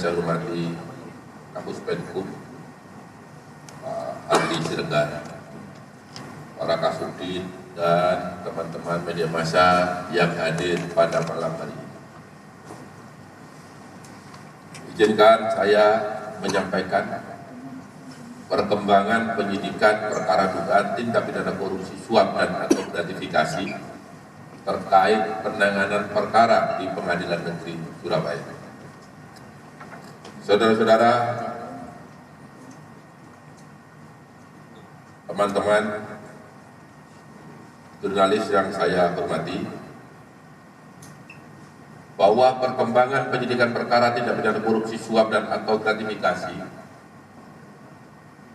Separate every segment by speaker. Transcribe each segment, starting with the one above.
Speaker 1: saya hormati Kapus Penkum, Pak Adli Siregar, para Kasudin, dan teman-teman media massa yang hadir pada malam hari ini. Izinkan saya menyampaikan perkembangan penyidikan perkara dugaan tindak pidana korupsi suap dan atau gratifikasi terkait penanganan perkara di Pengadilan Negeri Surabaya. Saudara-saudara, teman-teman jurnalis yang saya hormati, bahwa perkembangan penyidikan perkara tindak pidana korupsi suap dan atau gratifikasi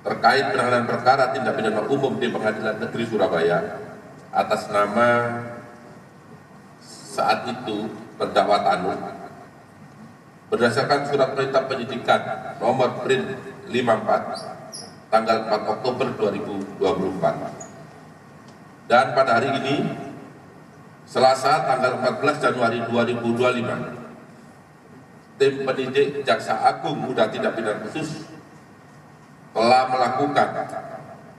Speaker 1: terkait penanganan perkara tindak pidana umum di Pengadilan Negeri Surabaya atas nama saat itu terdakwa Tanur, berdasarkan surat perintah penyidikan nomor Prin 54 tanggal 4 Oktober 2024, dan pada hari ini Selasa tanggal 14 Januari 2025, tim penyidik Jaksa Agung Muda Tindak Pidana Khusus telah melakukan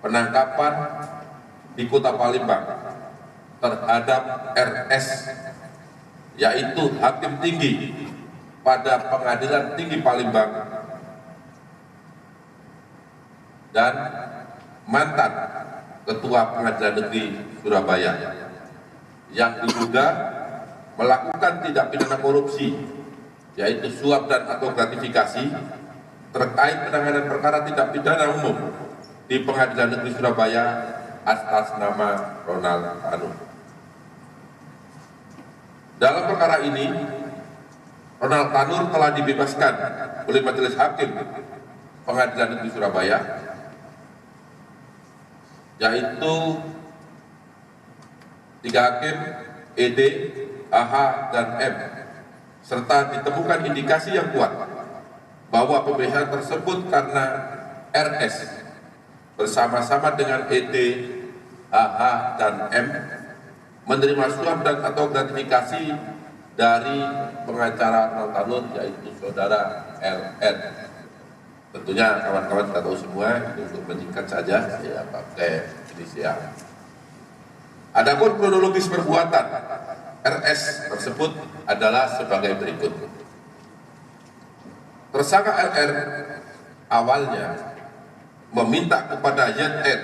Speaker 1: penangkapan di Kota Palembang terhadap RS, yaitu Hakim Tinggi pada Pengadilan Tinggi Palembang dan mantan Ketua Pengadilan Negeri Surabaya yang diduga melakukan tindak pidana korupsi, yaitu suap dan atau gratifikasi terkait penanganan perkara tindak pidana umum di Pengadilan Negeri Surabaya atas nama Ronald Tanur. Dalam perkara ini, Ronald Tanur telah dibebaskan oleh Majelis Hakim Pengadilan Negeri Surabaya, yaitu 3 hakim ED, AH, dan M, serta ditemukan indikasi yang kuat bahwa pembebasan tersebut karena RS bersama-sama dengan ED, AH, dan M menerima suap dan atau gratifikasi dari pengacara Ronald Tanur, yaitu saudara LN. Tentunya kawan-kawan kita tahu semua, untuk menyingkat saja saya pakai inisial. Adapun kronologis perbuatan RS tersebut adalah sebagai berikut. Tersangka LR awalnya meminta kepada YN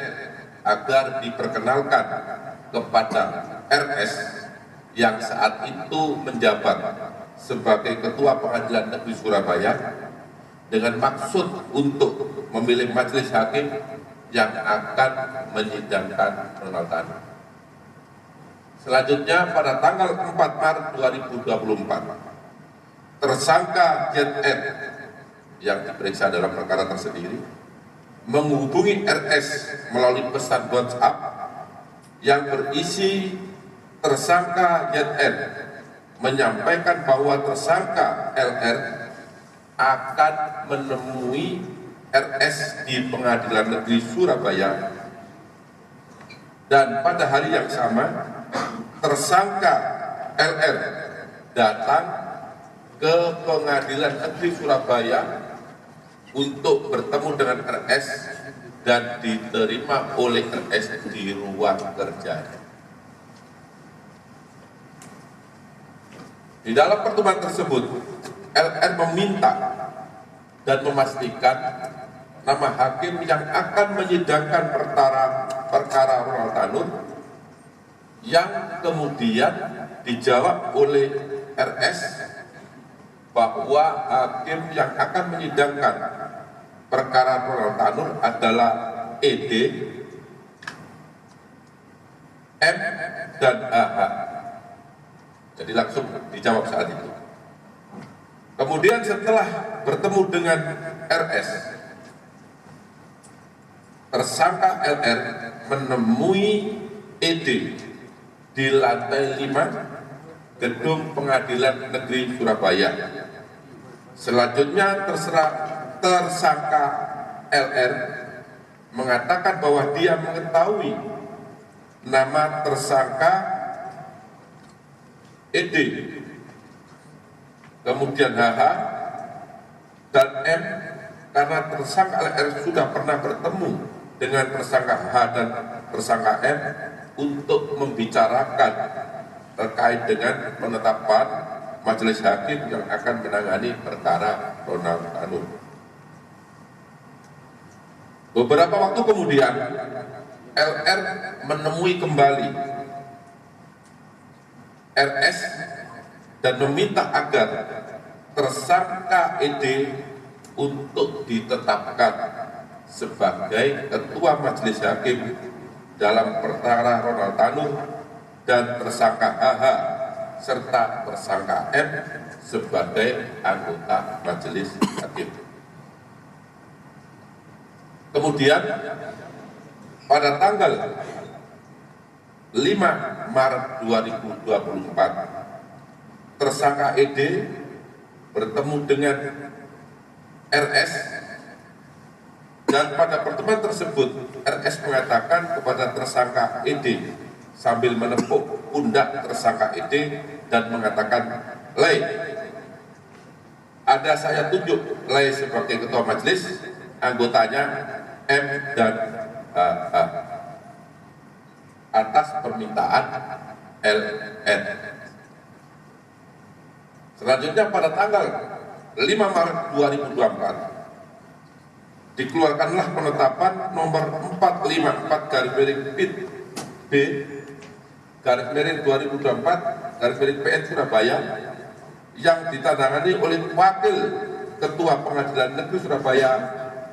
Speaker 1: agar diperkenalkan kepada RS yang saat itu menjabat sebagai Ketua Pengadilan Negeri Surabaya dengan maksud untuk memilih majelis hakim yang akan menyidangkan Ronald Tanur. Selanjutnya pada tanggal 4 Maret 2024, tersangka YN yang diperiksa dalam perkara tersendiri menghubungi RS melalui pesan WhatsApp yang berisi tersangka YN menyampaikan bahwa tersangka LR akan menemui RS di Pengadilan Negeri Surabaya, dan pada hari yang sama tersangka LR datang ke Pengadilan Negeri Surabaya untuk bertemu dengan RS dan diterima oleh RS di ruang kerjanya. Di dalam pertemuan tersebut, LR meminta dan memastikan nama hakim yang akan menyidangkan perkara Ronald Tanur, yang kemudian dijawab oleh RS bahwa hakim yang akan menyidangkan perkara Ronald Tanur adalah ED, M, dan AH. Jadi langsung dijawab saat itu. Kemudian setelah bertemu dengan RS, tersangka LR menemui ED di lantai 5 Gedung Pengadilan Negeri Surabaya. Selanjutnya tersangka LR mengatakan bahwa dia mengetahui nama tersangka ED, kemudian HH, M karena tersangka LR sudah pernah bertemu dengan tersangka H dan tersangka M untuk membicarakan terkait dengan penetapan majelis hakim yang akan menangani perkara Ronald Tanur. Beberapa waktu kemudian, LR menemui kembali RS dan meminta agar tersangka ED untuk ditetapkan sebagai ketua majelis hakim dalam perkara Ronald Tanur dan tersangka HH serta tersangka M sebagai anggota majelis hakim. Kemudian pada tanggal 5 Maret 2024, tersangka ED bertemu dengan RS dan pada pertemuan tersebut RS mengatakan kepada tersangka ED sambil menepuk pundak tersangka ED dan mengatakan, "Lei, ada saya tunjuk Lei sebagai ketua majelis, anggotanya M dan atas permintaan LN." Selanjutnya pada tanggal 5 Maret 2024 dikeluarkanlah penetapan nomor 454/B/2024/PN Surabaya yang ditandatangani oleh Wakil Ketua Pengadilan Negeri Surabaya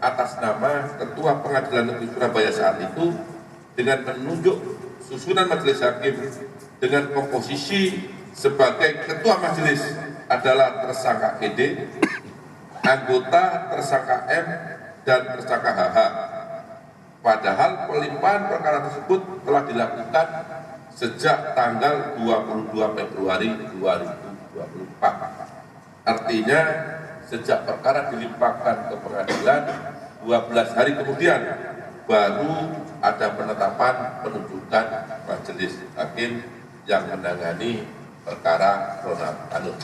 Speaker 1: atas nama Ketua Pengadilan Negeri Surabaya saat itu dengan menunjuk susunan majelis hakim dengan komposisi sebagai ketua majelis adalah tersangka ED, anggota tersangka M dan tersangka HH. Padahal pelimpahan perkara tersebut telah dilakukan sejak tanggal 22 Februari 2024. Artinya sejak perkara dilimpahkan ke pengadilan 12 hari kemudian baru ada penetapan penunjukan majelis hakim yang menangani perkara Ronald Tanur.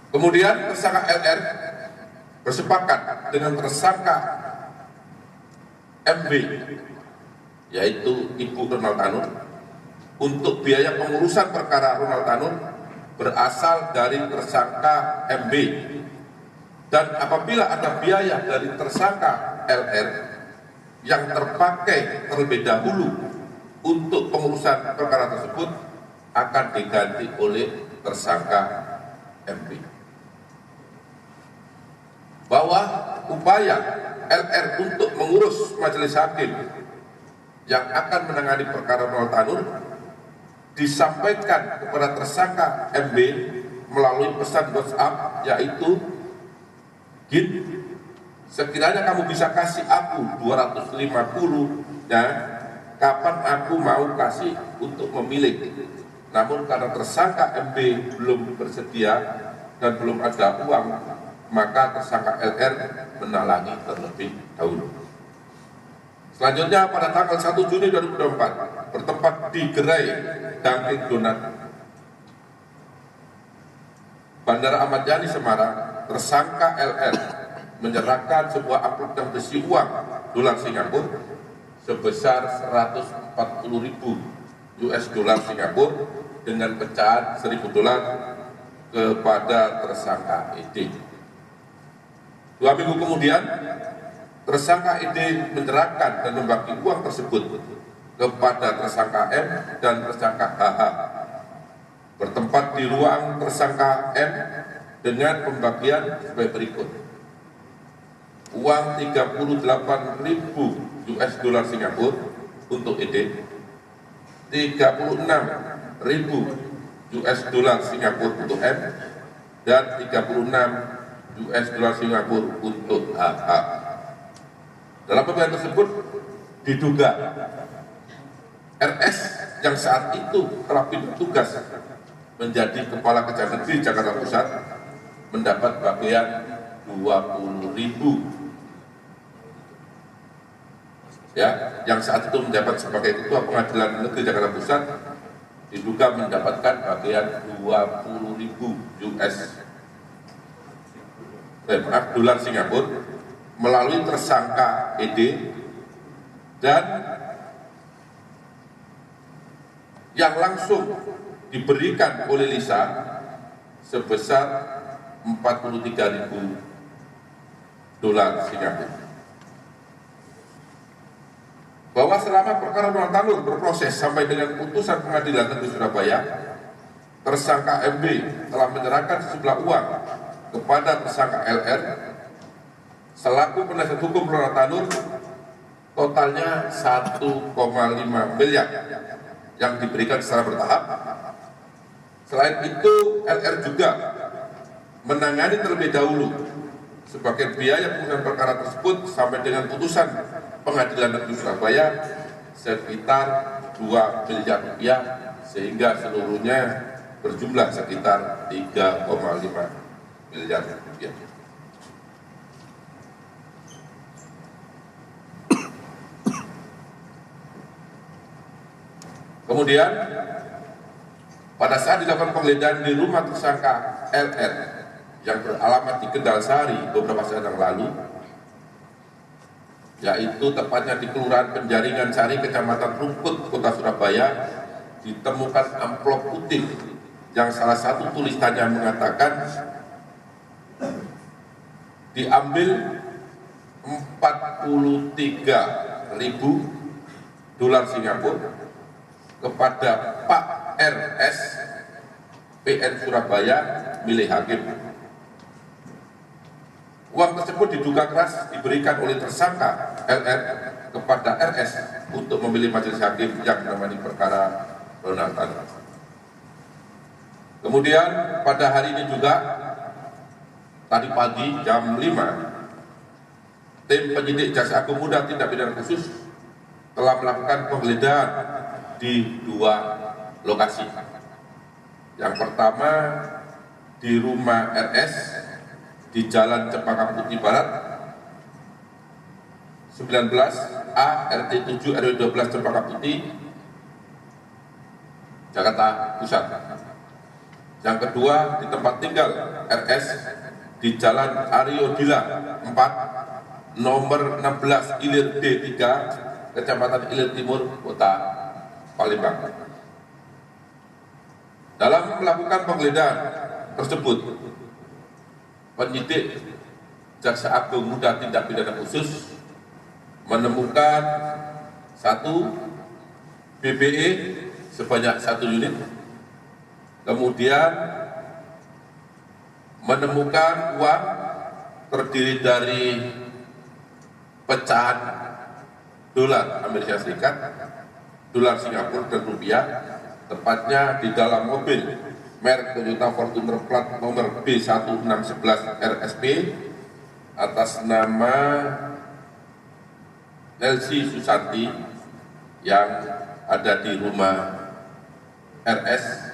Speaker 1: Kemudian tersangka LR bersepakat dengan tersangka MB, yaitu Ibu Ronald Tanur, untuk biaya pengurusan perkara Ronald Tanur berasal dari tersangka MB, dan apabila ada biaya dari tersangka LR yang terpakai terlebih dahulu untuk pengurusan perkara tersebut akan diganti oleh tersangka MB. Bahwa upaya LR untuk mengurus majelis hakim yang akan menangani perkara Ronald Tanur disampaikan kepada tersangka MB melalui pesan WhatsApp, yaitu, "Gin, sekiranya kamu bisa kasih aku 250 ya, kapan aku mau kasih untuk memilih." Namun karena tersangka MB belum bersedia dan belum ada uang, maka tersangka LR menalangi terlebih dahulu. Selanjutnya pada tanggal 1 Juni 2024 bertempat di Gerai Dunkin Donat Bandara Ahmad Yani Semarang, tersangka LR menyerahkan sebuah amplop yang berisi uang dolar Singapura sebesar 140.000 US dollar Singapura dengan pecahan 1.000 dolar kepada tersangka ED. 2 minggu kemudian, tersangka ED menyerahkan dan membagi uang tersebut kepada tersangka M dan tersangka HH. Bertempat di ruang tersangka M dengan pembagian sebagai berikut. Uang 38.000 US dollar Singapura untuk ED, 36.000 US dollar Singapura untuk M, dan 36 US dollar Singapura untuk HH. Dalam pembagian tersebut diduga RS yang saat itu telah bertugas menjadi Kepala Kejaksaan Negeri Jakarta Pusat mendapat bagian 20.000 ya, yang saat itu menjabat sebagai Ketua Pengadilan Negeri Jakarta Pusat diduga mendapatkan bagian 20.000 dolar Singapura melalui tersangka ED dan yang langsung diberikan oleh Lisa sebesar 43.000 dolar Singapura. Bahwa selama perkara Donald Tanur berproses sampai dengan putusan Pengadilan Negeri Surabaya, tersangka MB telah menyerahkan sejumlah uang kepada tersangka LR selaku penasihat hukum Donald Tanur, totalnya 1,5 miliar yang diberikan secara bertahap. Selain itu, LR juga menangani terlebih dahulu sebagai biaya penggunaan perkara tersebut sampai dengan putusan Pengadilan Negeri Surabaya sekitar 2 miliar rupiah, sehingga seluruhnya berjumlah sekitar 3,5 miliar rupiah. Kemudian pada saat dilakukan penggeledahan di rumah tersangka LR yang beralamat di Kendal Sari beberapa saat yang lalu, yaitu tepatnya di Kelurahan Penjaringan Sari, Kecamatan Rungkut, Kota Surabaya, ditemukan amplop putih yang salah satu tulisannya mengatakan diambil 43.000 dolar Singapura kepada Pak RS PN Surabaya milik hakim. Uang tersebut diduga keras diberikan oleh tersangka LR kepada RS untuk memilih majelis hakim yang menangani perkara Donald Tanur. Kemudian pada hari ini juga, tadi pagi jam 5, tim penyidik Jaksa Agung Muda Tindak Pidana Khusus telah melakukan penggeledahan di 2 lokasi. Yang pertama di rumah RS di Jalan Cempaka Putih Barat 19A RT 7 RW 12 Cempaka Putih, Jakarta Pusat. Yang kedua di tempat tinggal RS di Jalan Aryo Dila 4 nomor 16 Ilir D3 Kecamatan Ilir Timur, Kota Palembang. Dalam melakukan penggeledahan tersebut, penyidik Jaksa Agung Muda Tindak Pidana Khusus menemukan 1 BBE sebanyak 1 unit, kemudian menemukan uang terdiri dari pecahan dolar Amerika Serikat, dolar Singapura dan rupiah, tepatnya di dalam mobil merek Toyota Fortuner plat nomor B1611 RSP atas nama Nelsi Susanti yang ada di rumah RS,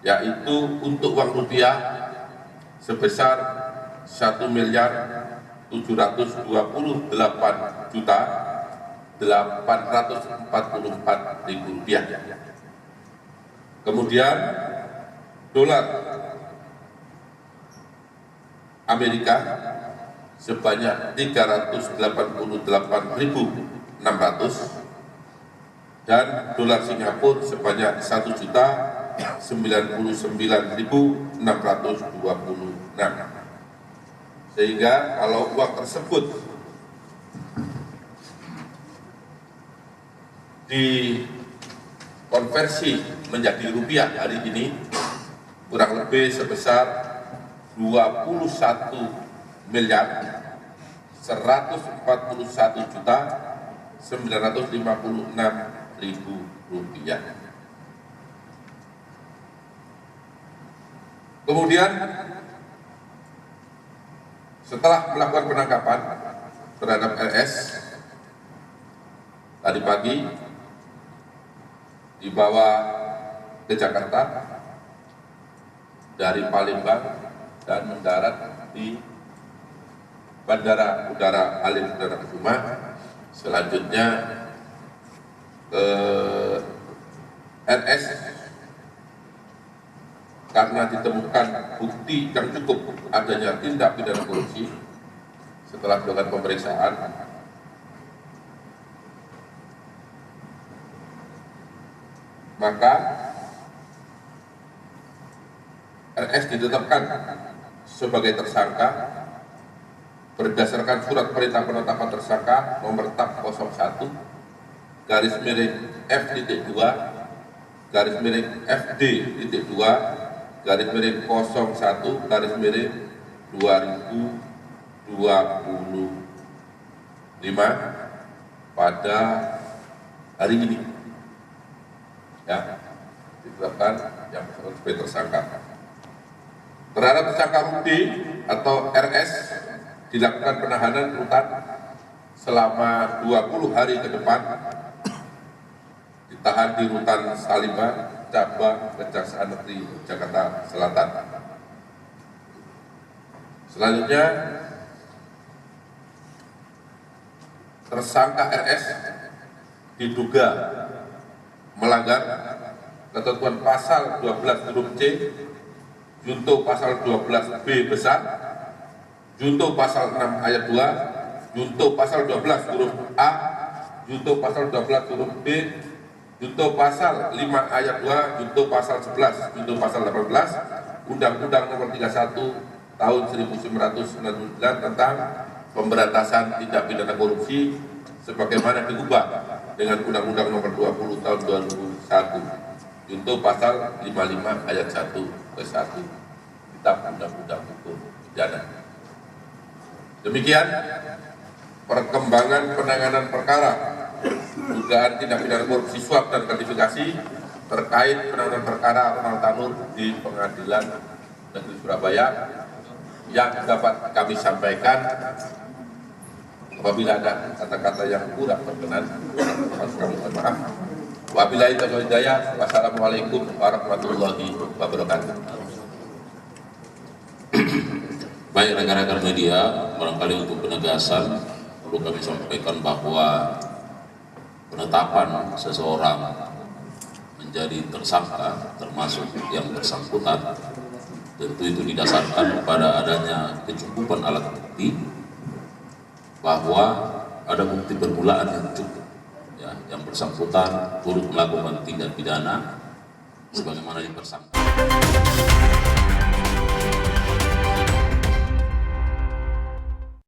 Speaker 1: yaitu untuk uang rupiah sebesar 1.728.844.000 rupiah. Kemudian dolar Amerika sebanyak 388.600 dan dolar Singapura sebanyak 1.099.626. Sehingga kalau uang tersebut dikonversi menjadi rupiah hari ini kurang lebih sebesar 21.141.956.000 rupiah. Kemudian setelah melakukan penangkapan terhadap RS tadi pagi, dibawa ke Jakarta dari Palembang dan mendarat di Bandara Udara Halim Perdana Kusuma, selanjutnya ke RS karena ditemukan bukti yang cukup adanya tindak pidana korupsi setelah dilakukan pemeriksaan, maka RS ditetapkan sebagai tersangka berdasarkan surat perintah penetapan tersangka nomor TAP 01 garis miring F.2 garis miring FD.2 garis miring 01 garis miring 2025 pada hari ini, ya, ditetapkan yang sebagai tersangka. Terhadap tersangka Rudi atau RS dilakukan penahanan rutan selama 20 hari ke depan, ditahan di rutan Salimba, Cabang Kejaksaan Negeri Jakarta Selatan. Selanjutnya, tersangka RS diduga melanggar ketentuan pasal 12 huruf C, junto pasal 12B besar, junto pasal 6 ayat 2, junto pasal 12 huruf A, junto pasal 12 huruf B, junto pasal 5 ayat 2, junto pasal 11, junto pasal 18, Undang-Undang Nomor 31 Tahun 1999 tentang Pemberantasan Tindak Pidana Korupsi sebagaimana diubah dengan Undang-Undang Nomor 20 Tahun 2001, junto pasal 55 ayat 1 ke 1 Kitab Undang-Undang Hukum Pidana. Demikian perkembangan penanganan perkara dugaan tindak pidana korupsi suap dan gratifikasi terkait penanganan perkara Ronald Tanur di Pengadilan Negeri Surabaya yang dapat kami sampaikan. Apabila ada kata-kata yang kurang berkenan, kami mohon maaf. Wabillahi taufiq wal hidayah. Wassalamualaikum warahmatullahi wabarakatuh.
Speaker 2: Baik rekan-rekan media, barangkali untuk penegasan perlu kami sampaikan bahwa penetapan seseorang menjadi tersangka termasuk yang bersangkutan tentu itu didasarkan pada adanya kecukupan alat bukti bahwa ada bukti permulaan yang cukup, ya, yang bersangkutan turut melakukan tindak pidana sebagaimana dipersangkakan.